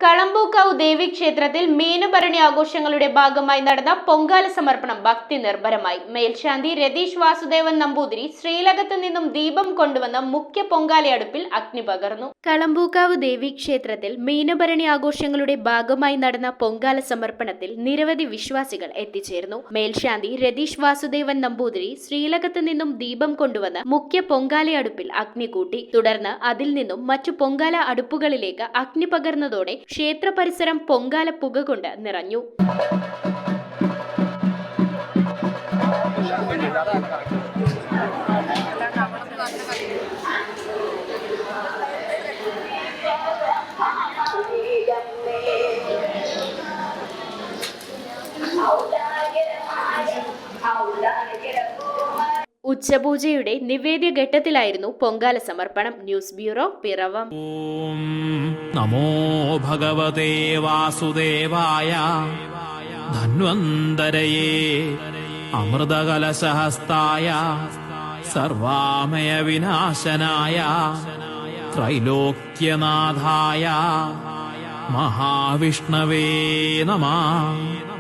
കളമ്പൂക്കാവ് ദേവീക്ഷേത്രത്തിൽ മീനഭരണി ആഘോഷങ്ങളുടെ ഭാഗമായി നടന്ന പൊങ്കാല സമർപ്പണം ഭക്തി നിർഭരമായി. മേൽശാന്തി രതീഷ് വാസുദേവൻ നമ്പൂതിരി ശ്രീലകത്ത് നിന്നും ദീപം കൊണ്ടുവന്ന മുഖ്യ പൊങ്കാലയടുപ്പിൽ അഗ്നി പകർന്നു. കളമ്പൂക്കാവ് ദേവീക്ഷേത്രത്തിൽ മീനഭരണി ആഘോഷങ്ങളുടെ ഭാഗമായി നടന്ന പൊങ്കാല സമർപ്പണത്തിൽ നിരവധി വിശ്വാസികൾ എത്തിച്ചേർന്നു. മേൽശാന്തി രതീഷ് വാസുദേവൻ നമ്പൂതിരി ശ്രീലകത്ത് നിന്നും ദീപം കൊണ്ടുവന്ന് മുഖ്യ പൊങ്കാലയടുപ്പിൽ അഗ്നി കൂട്ടി. തുടർന്ന് അതിൽ നിന്നും മറ്റു പൊങ്കാല അടുപ്പുകളിലേക്ക് അഗ്നി പകർന്നതോടെ ക്ഷേത്ര പരിസരം പൊങ്കാല പുക കൊണ്ട് നിറഞ്ഞു. ഉച്ചപൂജയുടെ നിവേദ്യഘട്ടത്തിലായിരുന്നു പൊങ്കാല സമർപ്പണം. News bureau, Piravam. ഓം നമോ ഭഗവതേ വാസുദേവായ ധന്വന്തരയേ അമൃതകലശഹസ്തായ സർവാമയ വിനാശനായ ത്രൈലോക്യനാഥായ മഹാവിഷ്ണവേ നമഃ.